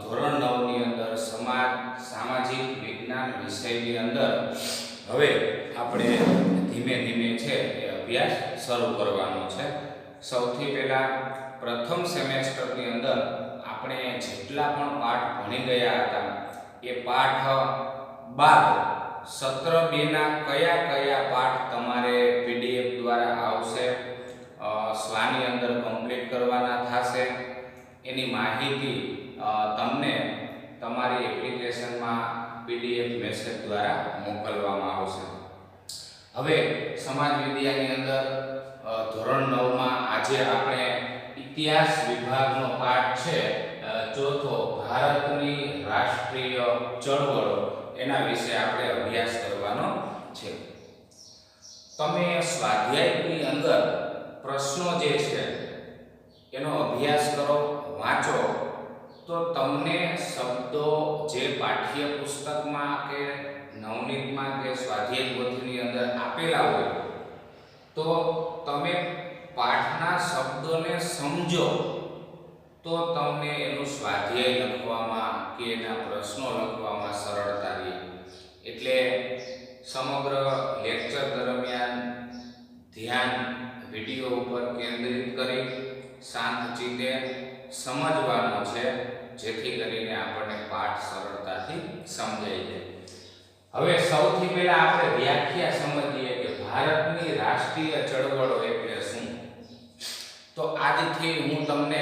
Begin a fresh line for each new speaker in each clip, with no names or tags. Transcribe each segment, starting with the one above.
ધોરણ 9 ની અંદર સામાજિક વિજ્ઞાન વિષયની અંદર હવે આપણે ધીમે ધીમે છે એ અભ્યાસ શરૂ કરવાનો છે. સૌથી પહેલા પ્રથમ સેમેસ્ટરની અંદર આપણે જેટલા પણ પાઠ ભણી ગયા હતા એ પાઠ બાદ સત્ર 2 ના કયા કયા પાઠ તમારે પીડીએફ દ્વારા આવશે, સ્વાની અંદર કમ્પ્લીટ કરવાના થશે, એની માહિતી તમને તમારી એપ્લિકેશનમાં પીડીએફ મેસેજ દ્વારા મોકલવામાં આવશે. હવે સમાજ વિદ્યાની અંદર ધોરણ 9 માં આજે આપણે ઇતિહાસ વિભાગનો પાઠ છે ચોથો, ભારતની રાષ્ટ્રીય ચળવળો, એના વિશે આપણે અભ્યાસ કરવાનો છે. તમે સ્વાધ્યાયની અંદર પ્રશ્નો જે છે એનો અભ્યાસ કરો, વાંચો, તો તમને શબ્દો જે પાઠ્ય પુસ્તકમાં કે નવનીતમાં કે સ્વાધ્યાય પોથીની અંદર આપેલા હોય તો તમે પાઠના શબ્દોને સમજો તો તમને એનું સ્વાધ્યાય લખવામાં કે એના પ્રશ્નો લખવામાં સરળતા રહે. એટલે સમગ્ર લેક્ચર દરમિયાન ધ્યાન વિડીયો ઉપર કેન્દ્રિત કરી શાંત ચિત્તે સમજવાનો છે, જેથી કરીને આપણને પાઠ સરળતાથી સમજાઈ જાય. હવે સૌથી પહેલા આપણે વ્યાખ્યા સમજીએ કે ભારતની રાષ્ટ્રીય ચળવળો એટલે શું. તો આજથી હું તમને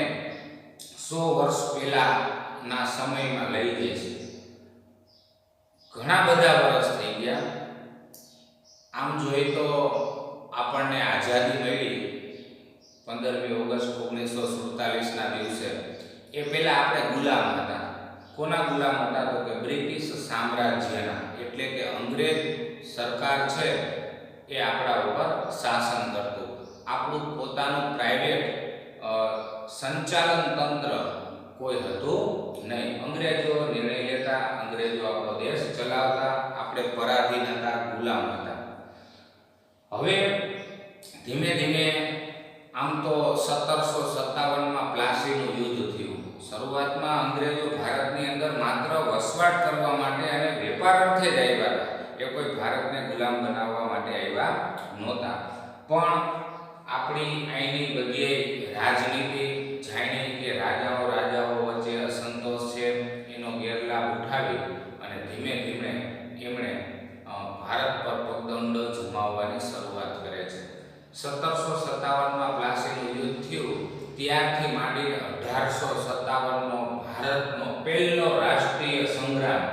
100 વર્ષ પહેલાના સમયમાં લઈ જઈશ. ઘણા બધા વર્ષ થઈ ગયા. આમ જોઈએ તો આપણને આઝાદી મળી 15મી ઓગસ્ટ 1947 ના દિવસે. એ પહેલા આપણે ગુલામ હતા. કોના ગુલામ હતા? તો કે બ્રિટિશ સામ્રાજ્યના, એટલે કે અંગ્રેજ સરકાર છે એ આપણા ઉપર શાસન કરતું. આપણું પોતાનું પ્રાઇવેટ સંચાલન તંત્ર કોઈ હતું નહીં. અંગ્રેજો નિર્ણય લેતા, અંગ્રેજો આપણો દેશ ચલાવતા, આપણે પરાધીન હતા, ગુલામ હતા. હવે ધીમે ધીમે આમ તો 1757માં પ્લાસીનું યુદ્ધ થયું. શરૂઆતમાં અંગ્રેજો ભારતની અંદર માત્ર વસવાટ કરવા માટે અને વેપાર અર્થે જ આવ્યા હતા. એ કોઈ ભારતને ગુલામ બનાવવા માટે આવ્યા નહોતા. પણ આપણી અહીંની બધી રાજનીતિ જાણી કે રાજાઓ વચ્ચે અસંતોષ છે, એનો ગેરલાભ ઉઠાવી અને ધીમે ધીમે એમણે ભારત પર પગદંડો જમાવવાની શરૂઆત કરે છે. 1757માં પ્લાસીનું યુદ્ધ થયું. ત્યારથી માંડીને 1857નો ભારતનો પહેલો રાષ્ટ્રીય સંગ્રામ,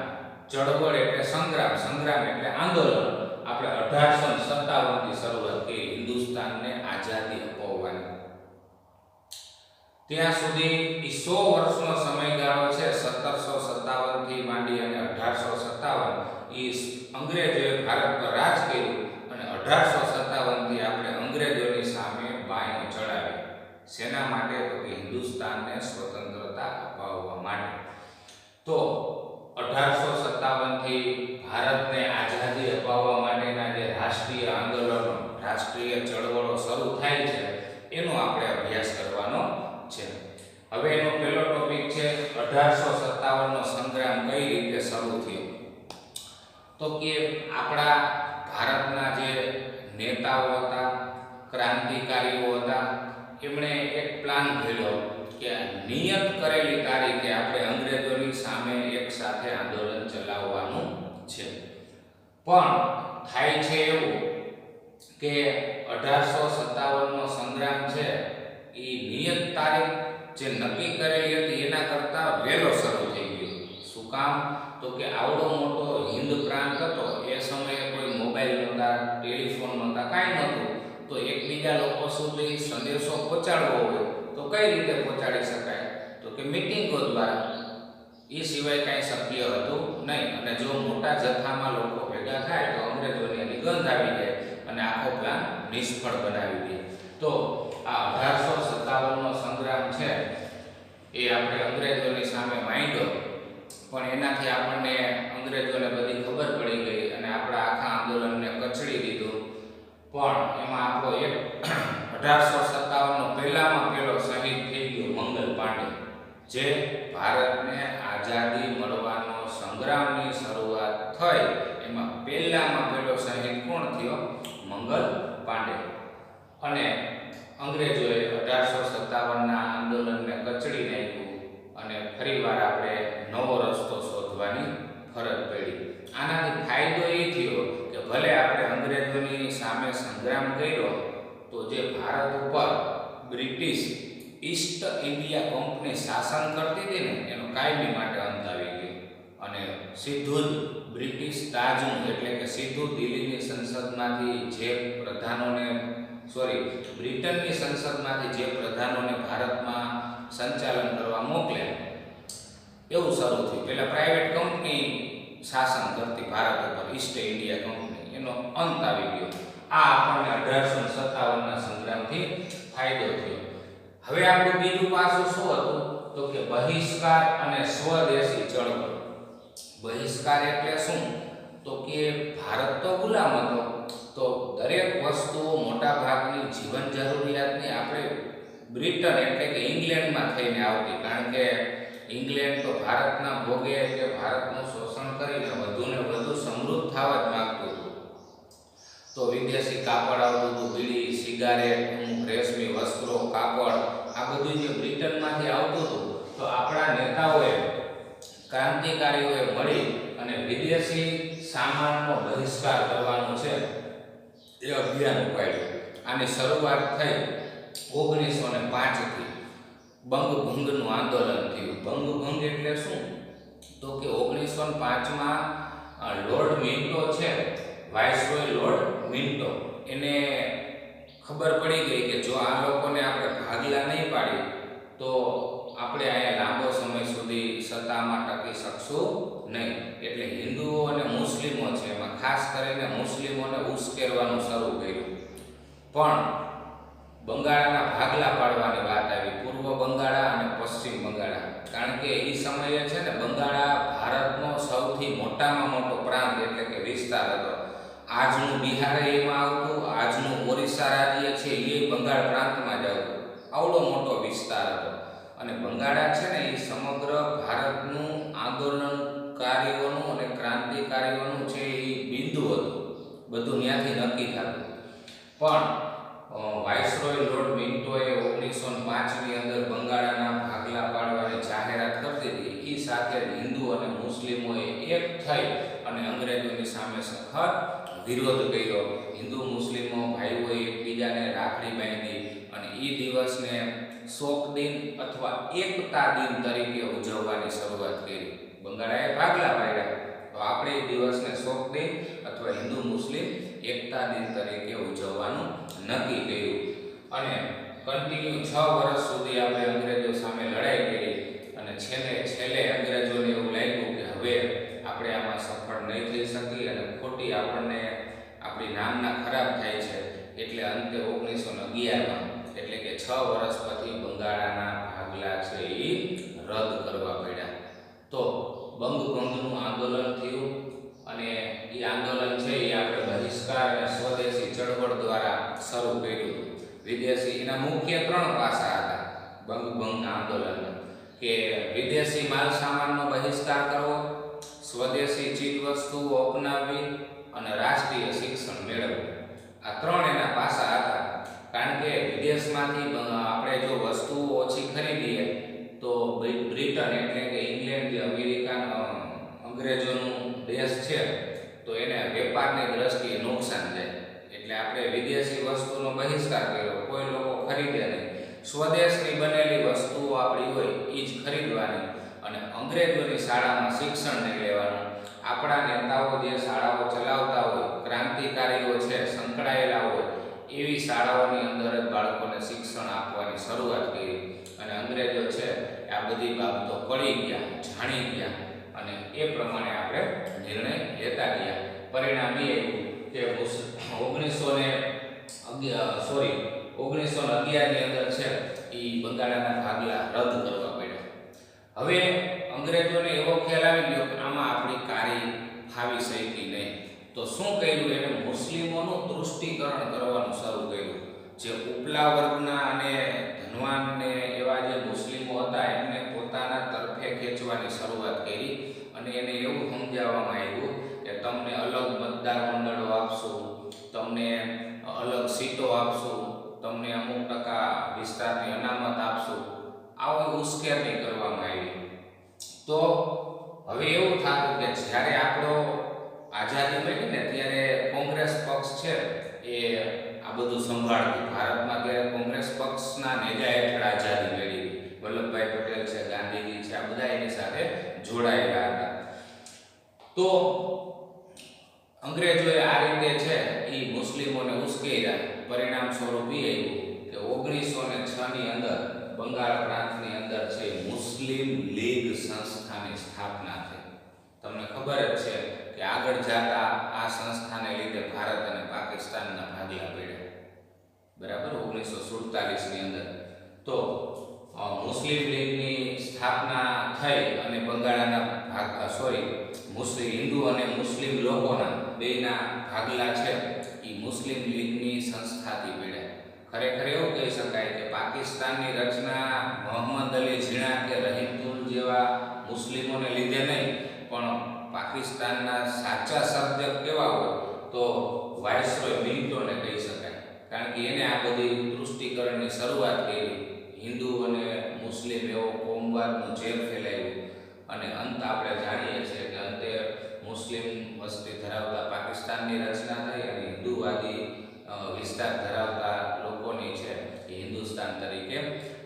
ચળવળ એટલે સંગ્રામ એટલે આંદોલન, આપણે 1857થી શરૂઆત કરી હિન્દુસ્તાનને આઝાદી અપાવવાની. ત્યાં સુધી 100 વર્ષનો સમયગાળો છે. 1757થી માંડી અને 1857 એ અંગ્રેજોએ ભારત પર રાજ કર્યું અને 1857થી આપણે અંગ્રેજોની સામે બાઈ ચડાવી. શેના માટે? તો કે હિન્દુસ્તાનને સ્વતંત્રતા અપાવવા માટે. તો 1857થી ભારતને આઝાદી અપાવવા માટેના જે રાષ્ટ્રીય આંદોલનો, રાષ્ટ્રીય ચળવળો શરૂ થાય છે એનો આપણે અભ્યાસ કરવાનો છે. હવે એનો પહેલો ટોપિક છે 1857નો સંગ્રામ કઈ રીતે શરૂ થયો. તો કે આપણા ભારતના જે નેતાઓ હતા, ક્રાંતિકારીઓ હતા, એમણે એક પ્લાન ઘડ્યો કે નિયત કરેલી તારીખે આપણે અંગ્રેજોની સામે એક સાથે આંદોલન ચલાવવાનું છે. પણ થાય છે એવું કે 1857નો સંગ્રામ છે એ નિયત તારીખ જે નક્કી કરેલી હતી એના કરતાં વહેલો શરૂ થઈ ગયો. શું કામ? તો કે આવડો મોટો હિન્દ પ્રાંત હતો. એ સમયે કોઈ મોબાઈલ નહોતા, ટેલિફોન નહોતા, કાંઈ નહોતું. તો એકબીજા લોકો સુધી સંદેશો પહોંચાડવો હોય તો કઈ રીતે પહોંચાડી શકાય? તો કે મીટિંગો દ્વારા. એ સિવાય કાંઈ શક્ય હતું નહીં. અને જો મોટા જથ્થામાં લોકો ભેગા થાય તો અંગ્રેજોને એની ગંધ આવી જાય અને આખો પ્લાન નિષ્ફળ બનાવી દે. તો આ 1857નો સંગ્રામ છે એ આપણે અંગ્રેજોની સામે માંડ્યો, પણ એનાથી આપણને અંગ્રેજોને બધી ખબર પડી ગઈ અને આપણા આખા આંદોલનને કચડી દીધું. પણ એમાં આપણો એક 1857નો પહેલામાં પહેલો શહીદ થઈ ગયો મંગલ પાંડે, જે ભારત ભારતને આઝાદી મળવાનો સંગ્રામની શરૂઆત થઈ એમાં પહેલો શહીદ કોણ થયો? મંગલ પાંડે. અને અંગ્રેજોએ 1857ના આંદોલનને કચડી નાખ્યું અને ફરીવાર આપણે નવો રસ્તો શોધવાની ફરજ પડી. આનાથી ફાયદો એ થયો કે ભલે આપણે અંગ્રેજોની સામે સંગ્રામ કર્યો તો જે ભારત ઉપર બ્રિટિશ ઈસ્ટ ઇન્ડિયા કંપની શાસન કરતી હતી ને એનો કાયમી માટે અંત આવી ગયો અને સીધું જ બ્રિટિશ તાજનું એટલે કે સીધું દિલ્હીની સંસદમાંથી જે પ્રધાનોને બ્રિટનની સંસદમાંથી જે પ્રધાનોને ભારતમાં સંચાલન કરવા મોકલ્યા એવું શરૂ થયું. પહેલા પ્રાઇવેટ કંપની શાસન કરતી ભારત ઉપર ઈસ્ટ ઇન્ડિયા કંપની, એનો અંત આવી ગયો. આ આપણને 1857ના સંગ્રામથી ફાયદો થયો. હવે આપણું બીજું પાસું શું હતું? તો કે બહિષ્કાર અને સ્વદેશી ચળવળ. બહિષ્કાર એટલે શું? તો કે ભારત તો ગુલામ હતો, તો દરેક વસ્તુઓ મોટા ભાગની જીવન જરૂરિયાતની આપણે બ્રિટન એટલે કે ઇંગ્લેન્ડમાં થઈને આવતી, કારણ કે ઇંગ્લેન્ડ તો ભારતના ભોગે કે ભારતનું શોષણ કરીને વધુને વધુ સમૃદ્ધ થવા જ માંગતું હતું. તો વિદેશી કાપડ આવતું હતું, બીડી, સિગારેટ, રેશમી વસ્ત્રો, કાપડ, આ બધું જે બ્રિટનમાંથી આવતું હતું. તો આપણા નેતાઓએ, ક્રાંતિકારીઓએ મળી અને વિદેશી સામાનનો બહિષ્કાર કરવાનું છે એ અભિયાન ઉપાડ્યું. આની શરૂઆત થઈ 1905થી. બંગભંગનું આંદોલન થયું. બંગભંગ એટલે શું? તો કે 1905માં લોર્ડ મિન્ટો છે, વાઇસરોય લોર્ડ મિન્ટો, એને ખબર પડી ગઈ કે જો આ લોકોને આપણે ભાગલા નહીં પાડી તો આપણે અહીંયા લાંબો સમય સુધી સત્તામાં ટકી શકશું નહીં. એટલે હિન્દુઓ અને મુસ્લિમો છે, એમાં ખાસ કરીને મુસ્લિમોને ઉશ્કેરવાનું શરૂ કર્યું. પણ બંગાળાના ભાગલા પાડવાની વાત આવી, પૂર્વ બંગાળા અને પશ્ચિમ બંગાળા. કારણ કે એ સમયે છે ને બંગાળા ભારતનો સૌથી મોટામાં મોટો પ્રાંત એટલે કે વિસ્તાર હતો. આજનું બિહાર એમાં આવતું, આજનું ઓરિસ્સા રાજ્ય છે એ બંગાળ પ્રાંતમાં જ આવતું. આવડો મોટો વિસ્તાર હતો. અને બંગાળા છે ને એ સમગ્ર ભારતનું આંદોલનકારીઓનું અને ક્રાંતિકારીઓનું છે એ બિંદુ હતું. બધું ત્યાંથી નક્કી થતું. પણ વાઇસરોય લોર્ડ મિન્ટોએ 1905ની અંદર બંગાળાના ભાગલા પાડવાની જાહેરાત કરતી હતી. એ સાથે હિન્દુ અને મુસ્લિમોએ એક થઈ અને અંગ્રેજોની સામે સખત વિરોધ કર્યો. હિન્દુ મુસ્લિમો ભાઈઓએ એકબીજાને રાખડી બાંધી અને એ દિવસને શોક દિન અથવા એકતા દિન તરીકે ઉજવવાની શરૂઆત કરી. બંગાળાએ ભાગલા પાડ્યા તો આપણે એ દિવસને શોક દિન અથવા હિન્દુ મુસ્લિમ એકતા દિન તરીકે ઉજવવાનું નક્કી કર્યું. અને કન્ટિન્યુ 6 વર્ષ સુધી આપણે અંગ્રેજો સામે લડાઈ કરી અને છેલ્લે અંગ્રેજોને એવું લાગ્યું કે હવે આપણે આમાં સફળ નહીં થઈ શકી અને ખોટી આપણને આપણી નામના ખરાબ થાય છે. એટલે અંતે 1911માં એટલે કે 6 વર્ષ પછી બંગાળાના ભાગલા છે એ રદ કરવા પડ્યા. તો બંગભંગનું આંદોલન થયું અને એ આંદોલન છે એ આપણે બહિષ્કાર અને સ્વદેશી ચળવળ દ્વારા શરૂ કર્યું. વિદેશી એના મુખ્ય 3 પાસા હતા બંગભંગના આંદોલનના, કે વિદેશી માલ સામાનનો બહિષ્કાર કરવો, સ્વદેશી ચીજ વસ્તુઓ અપનાવવી અને રાષ્ટ્રીય શિક્ષણ મેળવવું. આ 3 એના પાસા હતા. કારણ કે વિદેશમાંથી આપણે જો વસ્તુઓ ઓછી ખરીદીએ તો બ્રિટન એટલે કે ઇંગ્લેન્ડ જે અમેરિકાનો અંગ્રેજોનું દેશ છે તો એને વેપારની દ્રષ્ટિએ નુકસાન જાય. એટલે આપણે વિદેશી વસ્તુનો બહિષ્કાર કર્યો, કોઈ લોકો ખરીદે નહીં. સ્વદેશની બનેલી વસ્તુઓ આપણી હોય એ જ ખરીદવાની અને અંગ્રેજોની શાળામાં શિક્ષણ નહીં લેવાનું. આપણા નેતાઓ જે શાળાઓ ચલાવતા હોય, ક્રાંતિકારીઓ છે સંકળાયેલા હોય, એવી શાળાઓની અંદર જ બાળકોને શિક્ષણ આપવાની શરૂઆત કરી. અને અંગ્રેજો છે આ બધી બાબતો પડી ગયા, જાણી ગયા અને એ પ્રમાણે આપણે નિર્ણય લેતા ગયા. પરિણામ એ કે 1911ની અંદર છે એ બંગાળાના ભાગલા રદ કરવા પડ્યા. હવે અંગ્રેજોને એવો ખ્યાલ આવી ગયો કે આમાં આપણી કાર્ય ફાવી શકી નહીં. તો શું કર્યું? એને મુસ્લિમોનું તૃષ્ટિકરણ કરવાનું શરૂ કર્યું. જે ઉપલા વર્ગના અને ધનવાન ને એવા જે મુસ્લિમો હતા એમને પોતાના તરફે ખેંચવાની શરૂઆત કરી અને એને એવું સમજાવવામાં આવ્યું કે તમને અલગ મતદાર મંડળો આપશું, તમને અલગ સીટો આપશું, તમને અમુક ટકા વિસ્તારની અનામત આપશું, આવી ઉશ્કેરણી કરવામાં આવી. તો હવે એવું થતું કે જ્યારે આપણો આઝાદી મળી ને ત્યારે કોંગ્રેસ પક્ષ છે એ આ બધું સંભાળતી. ભારતમાં ત્યારે કોંગ્રેસ પક્ષના નેજા હેઠળ આઝાદી મળી. વલ્લભભાઈ પટેલ છે, ગાંધીજી છે, આ બધા એની સાથે જોડાયેલા હતા. તો અંગ્રેજોએ આ રીતે છે એ મુસ્લિમોને ઉશ્કેર્યા. પરિણામ સ્વરૂપે આવ્યું કે 1906 ની અંદર બંગાળ પ્રાંતની અંદર છે મુસ્લિમ લીગ સંસ્થાની સ્થાપના થઈ. તમને ખબર જ છે કે આગળ જતા આ સંસ્થાને લીધે ભારત અને પાકિસ્તાનના ભાગલા પડ્યા. બરાબર, 1947 ની અંદર તો મુસ્લિમ લીગની સ્થાપના થઈ અને બંગાળના મુસ્લિમ હિન્દુ અને મુસ્લિમ લોકોના બેના ભાગલા છે એ મુસ્લિમ લીગની સંસ્થાથી પડ્યા. ખરેખર એવું કહી શકાય કે પાકિસ્તાનની રચના મોહમ્મદ અલી ઝીણા કે રહીમતુલ જેવા મુસ્લિમોને લીધે નહીં, પણ પાકિસ્તાનના સાચા સર્જક કેવા હોય તો વાઇસરોય મિન્ટોને કહી શકાય. કારણ કે એને આ બધી તૃષ્ટિકરણની શરૂઆત કરી. હિન્દુ અને મુસ્લિમ એવો કોમવાદનું ઝેર ફેલાવ્યું અને અંત આપણે જાણીએ છીએ કે અંતે મુસ્લિમ વસ્તી ધરાવતા પાકિસ્તાનની રચના થઈ અને હિન્દુવાદી વિસ્તાર ધરાવતા લોકોની છે એ હિન્દુસ્તાન તરીકે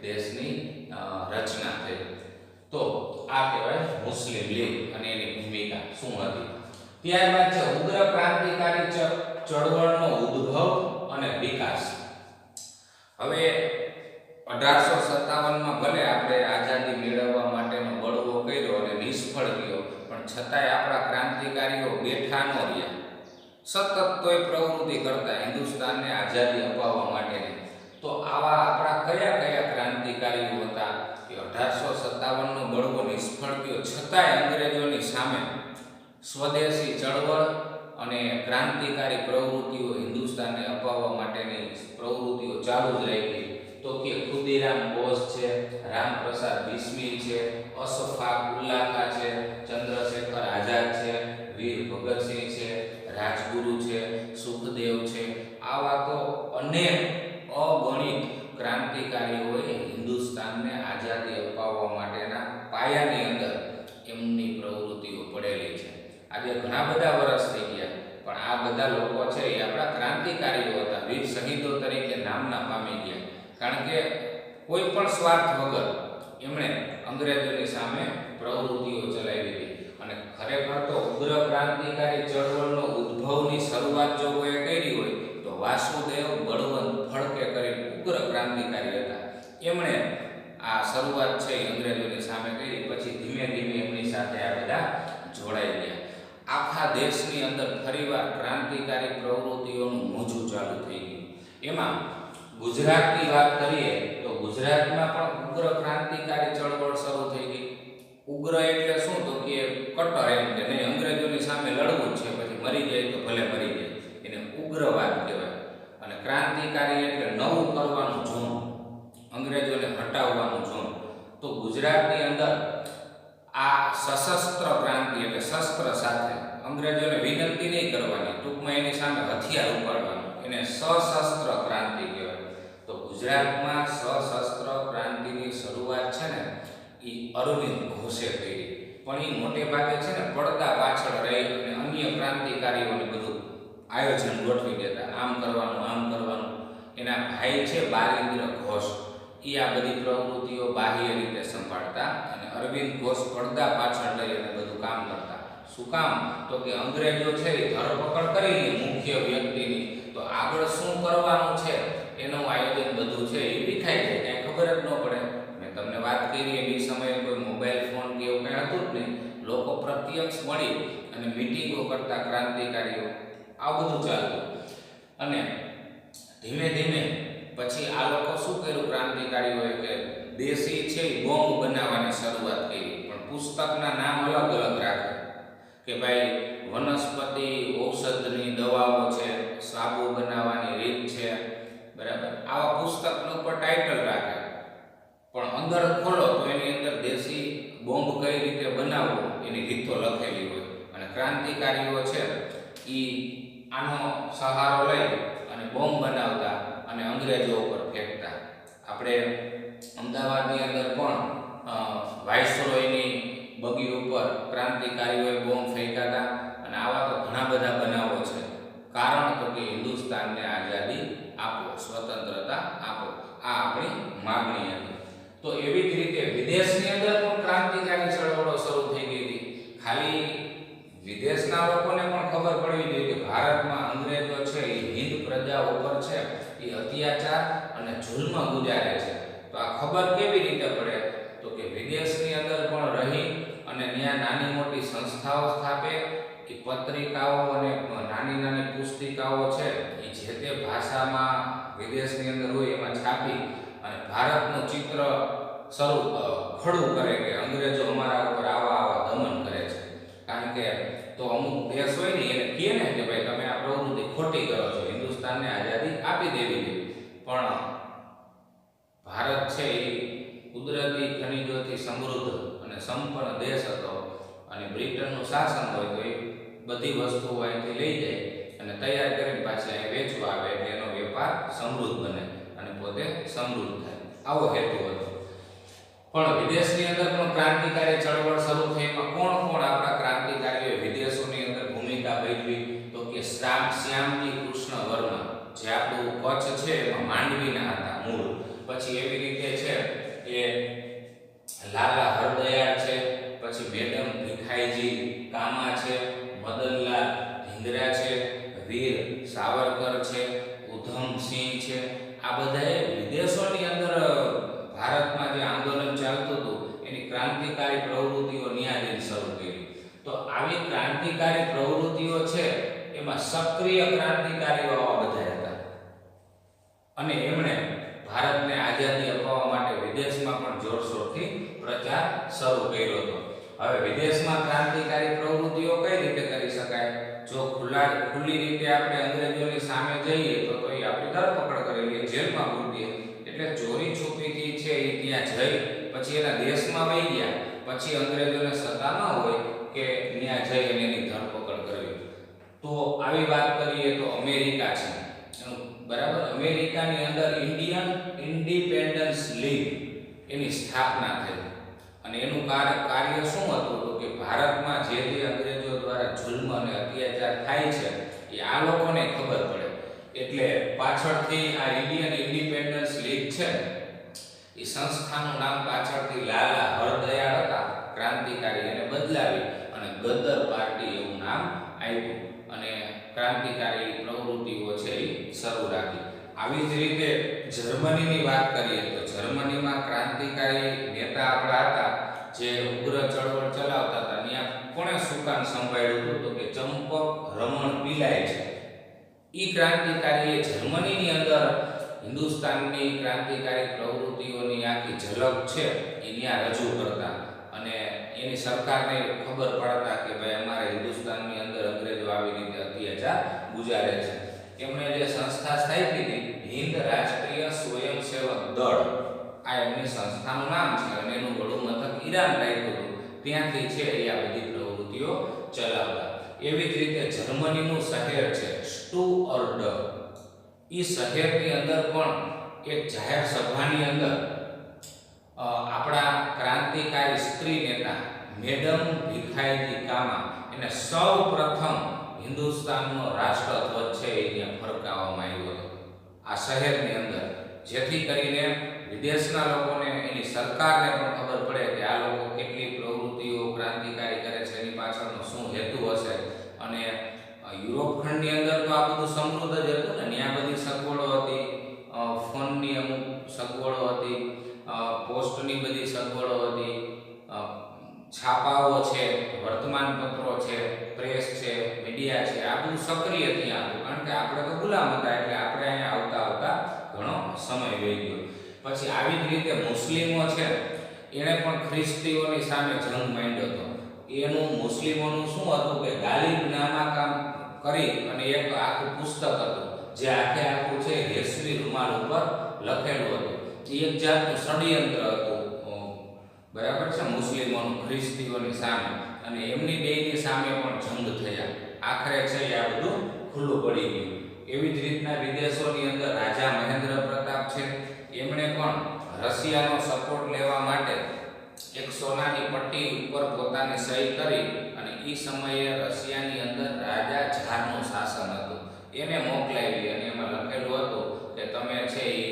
દેશની રચના થઈ. તો આ કહેવાય મુસ્લિમ લીગ અને એની ભૂમિકા શું હતી. ત્યારબાદ છે ઉગ્ર ક્રાંતિકારી ચળવળનો ઉદ્ભવ અને વિકાસ. હવે 1857માં ભલે આપણે આઝાદી મેળવવા માટેનો બળવો કર્યો અને નિષ્ફળ ગયો, પણ છતાંય આપણા ક્રાંતિકારીઓ બેઠા ન રહ્યા. સતત તોય પ્રવૃત્તિ કરતા હિન્દુસ્તાનને આઝાદી અપાવવા માટેની. તો આવા આપણા કયા કયા ક્રાંતિકારીઓ હતા કે 1857નો બળવો નિષ્ફળ ગયો છતાંય અંગ્રેજોની સામે સ્વદેશી ચળવળ અને ક્રાંતિકારી પ્રવૃત્તિઓ હિન્દુસ્તાનને અપાવવા માટેની પ્રવૃત્તિઓ ચાલુ જ રાખી. તો કે ખુદીરામ બોઝ છે, રામપ્રસાદ બિસ્મિલ છે, અશફાક ઉલ્લા ખાં છે, ચંદ્રશેખર આઝાદ છે, વીર ભગતસિંહ છે, રાજગુરુ છે, સુખદેવ છે. આવા તો અનેક અગણિત ક્રાંતિકારીઓએ હિન્દુસ્તાનને આઝાદી અપાવવા માટેના પાયાની અંદર એમની પ્રવૃત્તિઓ પડેલી છે. આજે ઘણા બધા વર્ષ થઈ ગયા, પણ આ બધા લોકો છે એ આપણા ક્રાંતિકારીઓ હતા. વીર શહીદો તરીકે નામના પામી ગયા. કારણ કે કોઈ પણ સ્વાર્થ વગર એમણે અંગ્રેજોની સામે પ્રવૃત્તિઓ ચલાવી હતી. અને ખરેખર તો ઉગ્ર ક્રાંતિકારી ચળવળનો ઉદ્ભવની શરૂઆત જો કોઈ કરી હોય તો વાસુદેવ બળવંત ફડકે કરી ઉગ્ર ક્રાંતિકારી હતા. એમણે આ શરૂઆત છે એ અંગ્રેજોની સામે કરી. પછી ધીમે ધીમે એમની સાથે આ બધા જોડાઈ ગયા. આખા દેશની અંદર ફરીવાર ક્રાંતિકારી પ્રવૃત્તિઓનું મોજું ચાલુ થઈ ગયું. એમાં ગુજરાતની વાત કરીએ તો ગુજરાતમાં પણ ઉગ્ર ક્રાંતિકારી ચળવળ શરૂ થઈ ગઈ. ઉગ્ર એટલે શું તો કે કટ્ટર, એમ કે નહીં અંગ્રેજોની સામે લડવું છે, પછી મરી જાય તો ભલે મરી જાય, એને ઉગ્રવાદ કહેવાય. અને ક્રાંતિકારી એટલે નવું કરવાનું જોમ, અંગ્રેજોને હટાવવાનું જોમ. તો ગુજરાતની અંદર આ સશસ્ત્ર ક્રાંતિ એટલે શસ્ત્ર સાથે અંગ્રેજોને વિનંતી નહીં કરવાની, ટૂંકમાં એની સામે હથિયાર ઉપાડવાનું, એને સશસ્ત્ર ક્રાંતિ કહેવાય. તો ગુજરાતમાં સશસ્ત્ર ક્રાંતિની શરૂઆત છે ને એ અરવિંદ ઘોષે કરી. પણ એ મોટે ભાગે છે ને પડદા પાછળ રહી અને અન્ય ક્રાંતિકારીઓને બધું આયોજન ગોઠવી દેતા, આમ કરવાનું આમ કરવાનું. એના ભાઈ છે બારિન્દ્ર ઘોષ, એ આ બધી પ્રવૃત્તિઓ બાહ્ય રીતે સંભાળતા અને અરવિંદ ઘોષ પડદા પાછળ લઈ અને બધું કામ કરતા. શું કામ તો કે અંગ્રેજો છે એ ધરપકડ કરી લે મુખ્ય વ્યક્તિની, તો આગળ શું કરવાનું છે એનું આયોજન બધું છે એ વિખાઈ જાય, કાંઈ ખબર જ ન પડે. મેં તમને વાત કરી એ સમયે કોઈ મોબાઈલ ફોન કે એવું કંઈ હતું જ નહીં. લોકો પ્રત્યક્ષ મળી અને મિટિંગો કરતા ક્રાંતિકારીઓ, આ બધું ચાલતું. અને ધીમે ધીમે પછી આ લોકો શું કર્યું ક્રાંતિકારીઓએ કે દેશી છે બોમ્બ બનાવવાની શરૂઆત કરી. પણ પુસ્તકના નામ અલગ અલગ રાખે કે ભાઈ વનસ્પતિ ઔષધની દવાઓ છે, સાબુ બનાવવાની રીત છે, બરાબર. આવા પુસ્તકનું ઉપર ટાઇટલ રાખે, પણ અંદર ખોલો તો એની અંદર દેશી બોમ્બ કઈ રીતે બનાવવો એની રીતો લખેલી હોય, અને ક્રાંતિકારીઓ છે એ આનો સહારો લઈ અને બોમ્બ બનાવતા અને અંગ્રેજો ઉપર ફેંકતા. આપણે અમદાવાદની અંદર પણ વાઇસરોયની બગી ઉપર ક્રાંતિકારીઓએ બોમ્બ ફેંક્યા હતા, અને આવા તો ઘણા બધા બનાવો છે. કારણ તો કે હિન્દુસ્તાનને આઝાદી આપો, સ્વતંત્રતા આપો, આ આપણી માગણી હતી. તો એવી જ રીતે વિદેશની અંદર પણ ક્રાંતિકારી ચળવળો શરૂ થઈ ગઈ હતી. ખાલી વિદેશના લોકોને પણ ખબર પડવી જોઈએ કે ભારતમાં અંગ્રેજો છે એ હિન્દ પ્રજા ઉપર છે એ અત્યાચાર અને જુલ્મ ગુજારે છે. તો આ ખબર કેવી રીતે પડે? તો કે વિદેશની અંદર પણ રહી અને ત્યાં નાની મોટી સંસ્થાઓ સ્થાપે, એ પત્રિકાઓ અને નાની નાની પુસ્તિકાઓ છે એ જે તે ભાષામાં વિદેશની અંદર હોય એમાં છાપી અને ભારતનું ચિત્ર ખડું કરે કે અંગ્રેજો અમારા ઉપર આવા દમન કરે છે. કારણ કે તો અમુક દેશ હોય ને એને કહે ને કે ભાઈ તમે આ પ્રવૃત્તિ ખોટી કરો છો, હિન્દુસ્તાનને આઝાદી આપી દેવી જોઈએ. પણ ભારત છે એ કુદરતી ખનિજોથી સમૃદ્ધ અને સંપન્ન દેશ હતો, અને બ્રિટનનું શાસન હોય તો એ બધી વસ્તુઓ અહીંથી લઈ જાય અને તૈયાર કરીને પાછી અહીં વેચવા આવે એટલે એનો વેપાર સમૃદ્ધ બને અને પોતે સમૃદ્ધ થાય, આવો હેતુ હતો. પણ વિદેશની અંદર પણ ક્રાંતિકારી ચળવળ શરૂ થઈ. એમાં કોણ આપણા ક્રાંતિકારીઓ વિદેશોની અંદર ભૂમિકા ભજવી? તો કે શ્યામજી કૃષ્ણ વર્મા, જે આપણું કચ્છ છે એમાં માંડવીના હતા મૂળ. પછી એવી રીતે છે એ લાલા હરદયાળ છે, પછી મેડમ ભીખાઈજી કામા છે, મદનલાલ ધીંગરા છે, વીર સાવરકર છે, ઉધમસિંહ છે. આ બધાએ વિદેશોની અંદર ભારતમાં જે આંદોલન ચાલતું હતું એની ક્રાંતિકારી પ્રવૃત્તિઓ ન્યાય શરૂ કરી. તો આવી ક્રાંતિકારી પ્રવૃત્તિઓ છે એમાં સક્રિય ક્રાંતિકારીઓ આવા બધા હતા, અને એમણે ભારતને આઝાદી અપાવવા માટે વિદેશમાં પણ જોરશોરથી પ્રચાર શરૂ કર્યો હતો. હવે વિદેશમાં ક્રાંતિકારી પ્રવૃત્તિઓ કઈ રીતે કરી શકાય? જો ખુલ્લી રીતે આપણે અંગ્રેજોની સામે જઈએ તો એ આપણી ધરપકડ કરેલી, જેલમાં પૂરીએ. એટલે ચોરી છુપીથી છે એ ત્યાં જઈ પછી એના દેશમાં વહી ગયા, પછી અંગ્રેજોને સત્તા ન હોય કે ત્યાં જઈ અને એની ધરપકડ કરવી. તો આવી વાત કરીએ તો અમેરિકા છે, બરાબર. અમેરિકાની અંદર ઇન્ડિયન ઇન્ડિપેન્ડન્સ લીગ એની સ્થાપના થઈ, અને એનું કાર્ય શું હતું? તો કે ભારતમાં જે અંગ્રેજો દ્વારા જુલ્મ અને અત્યાચાર થાય છે એ આ લોકોને ખબર પડે, એટલે પાછળથી આ ઇન્ડિયન ઇન્ડિપેન્ડન્સ લીગ છે એ સંસ્થાનું નામ પાછળથી લાલા હરદયાળ હતા ક્રાંતિકારી, એને બદલાવી અને ગદર પાર્ટી એવું નામ આપ્યું, અને ક્રાંતિકારી પ્રવૃત્તિઓ છે એ શરૂ રાખી. આવી જ રીતે જર્મનીની વાત કરીએ તો જર્મનીમાં ક્રાંતિકારી નેતા આપણા હતા જે ઉગ્ર ચળવળ ચલાવતા હતા. ત્યાં કોણે સુકાન સંભાળ્યું હતું? તો કે ચંપક રમણ પિલાય છે. એ ક્રાંતિકારીએ જર્મનીની અંદર હિન્દુસ્તાનની ક્રાંતિકારી પ્રવૃત્તિઓની આખી ઝલક છે એ ત્યાં રજૂ કરતા, અને એની સરકારને ખબર પડતા કે ભાઈ અમારે હિન્દુસ્તાનની અંદર અંગ્રેજો આવી રીતે અત્યાચાર ગુજારે છે. એમણે જે સંસ્થા સ્થાપી હતી હિન્દ રાષ્ટ્રીય સ્વયંસેવક દળ, આ એમની સંસ્થાનું નામ છે, અને એનું વડું મથક ઈરાન રાખ્યું હતું. ત્યાંથી છે એ આ બધી પ્રવૃત્તિઓ ચલાવતા. એવી જ રીતે જર્મનીનું શહેર છે સ્ટુઅર્ડ, એ શહેરની અંદર પણ એક જાહેર સભાની અંદર આપણા ક્રાંતિકારી સ્ત્રી નેતા મેડમ ભીખાઈજી કામા એને સૌ પ્રથમ હિન્દુસ્તાનનો રાષ્ટ્રધ્વજ છે એ ત્યાં ફરકાવવામાં આવ્યો હતો આ શહેરની અંદર, જેથી કરીને વિદેશના લોકોને, એની સરકારને પણ ખબર પડે કે આ લોકો કેટલી પ્રવૃત્તિઓ ક્રાંતિકારી કરે છે, એની પાછળનો શું હેતુ હશે. અને યુરોપ ખંડની અંદર તો આ બધું સમૃદ્ધ જ હતું ને, ત્યાં બધી સગવડો હતી, ફોનની અમુક સગવડો હતી, પોસ્ટની બધી સગવડો હતી, છાપાઓ છે, વર્તમાન પત્રો છે, પ્રેસ છે, મીડિયા છે, આ બધું સક્રિય ત્યાં હતું. કારણ કે આપણે તો ગુલામ હતા એટલે આપણે અહીંયા આવતા ઘણો સમય વહી ગયો. પછી આવી જ રીતે મુસ્લિમો છે એણે પણ ખ્રિસ્તીઓની સામે જંગ માંડ્યો હતો. એનું મુસ્લિમોનું શું હતું કે ગાલિબ નામાકામ કરી અને એક આખું પુસ્તક હતું જે આખું છે રેશમી રૂમાલ ઉપર લખેલું હતું. એ એક જાતનું ષડયંત્ર હતું, બરાબર છે, મુસ્લિમોનું ખ્રિસ્તીઓની સામે, અને એમની બેયની સામે પણ જંગ થયા. આખરે છે આ બધું ખુલ્લું પડી ગયું. એવી જ રીતના વિદેશોની અંદર રાજા મહેન્દ્ર પ્રતાપ છે, એમણે પણ રશિયાનો સપોર્ટ લેવા માટે એક સોનાની પટ્ટી ઉપર પોતાની સહી કરી, અને એ સમયે રશિયાની અંદર રાજા ઝારનું શાસન હતું, એને મોકલાવી, અને એમાં લખેલું હતું કે તમે છે એ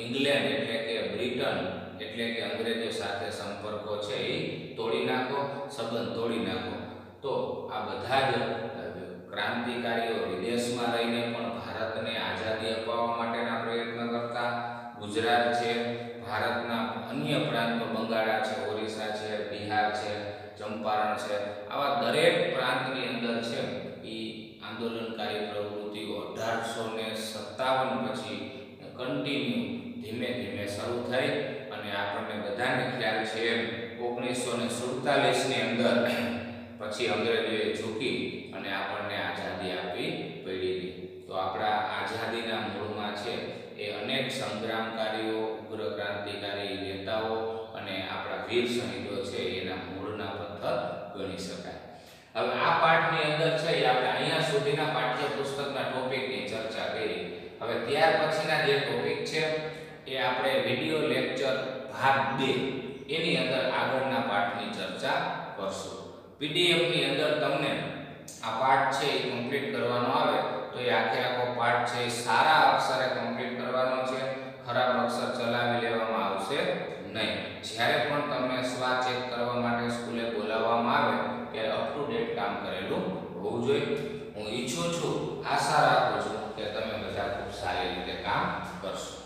ઇંગ્લેન્ડ એટલે કે બ્રિટન એટલે કે અંગ્રેજો સાથે સંપર્કો છે એ તોડી નાખો, સંબંધ તોડી નાખો. તો આ બધા જ ક્રાંતિકારીઓ વિદેશમાં રહીને પણ ભારતને આઝાદી અપાવવા માટેના પ્રયત્ન કરતા. ગુજરાત છે, ભારતના અન્ય પ્રાંતો બંગાળા છે, ઓરિસ્સા છે, બિહાર છે, ચંપારણ છે, આવા દરેક પ્રાંતની અંદર છે એ આંદોલનકારી પ્રવૃત્તિઓ 1857 પછી કન્ટિન્યુ ધીમે ધીમે શરૂ થઈ, અને આપણને બધાને ખ્યાલ છે 1947ની અંદર પછી અંગ્રેજોએ ઝૂકી અને આપણને આઝાદી આપવી પડી. તો આપણા આઝાદીના મૂળમાં છે એ અનેક સંગ્રામકારીઓ, ઉગ્ર ક્રાંતિકારી નેતાઓ અને આપણા વીર શહીદો છે એના મૂળના પથ્થર ગણી શકાય. હવે આ પાઠની અંદર છે આપણે અહીંયા સુધીના પાઠ્યપુસ્તકના ટોપિકની ચર્ચા કરી. હવે ત્યાર પછીના જે ટોપિક છે એ આપણે વિડિયો લેક્ચર ભાગ 2 એની અંદર આગળના પાઠની ચર્ચા કરશું. પીડીએફ ની અંદર તમને આ પાઠ છે એ કમ્પ્લીટ કરવાનો આવે તો એ આખો પાઠ છે એ સારા અક્ષરે કમ્પ્લીટ કરવાનો છે. ખરાબ અક્ષર ચલાવી લેવામાં આવશે નહીં. જ્યારે પણ તમને સ્વા ચેક કરવા માટે સ્કૂલે બોલાવવામાં આવે ત્યારે અપ ટુ ડેટ કામ કરેલું હોવું જોઈએ. હું ઈચ્છું છું, આશા રાખું છું કે તમે બધા ખૂબ સારી રીતે કામ કરશો.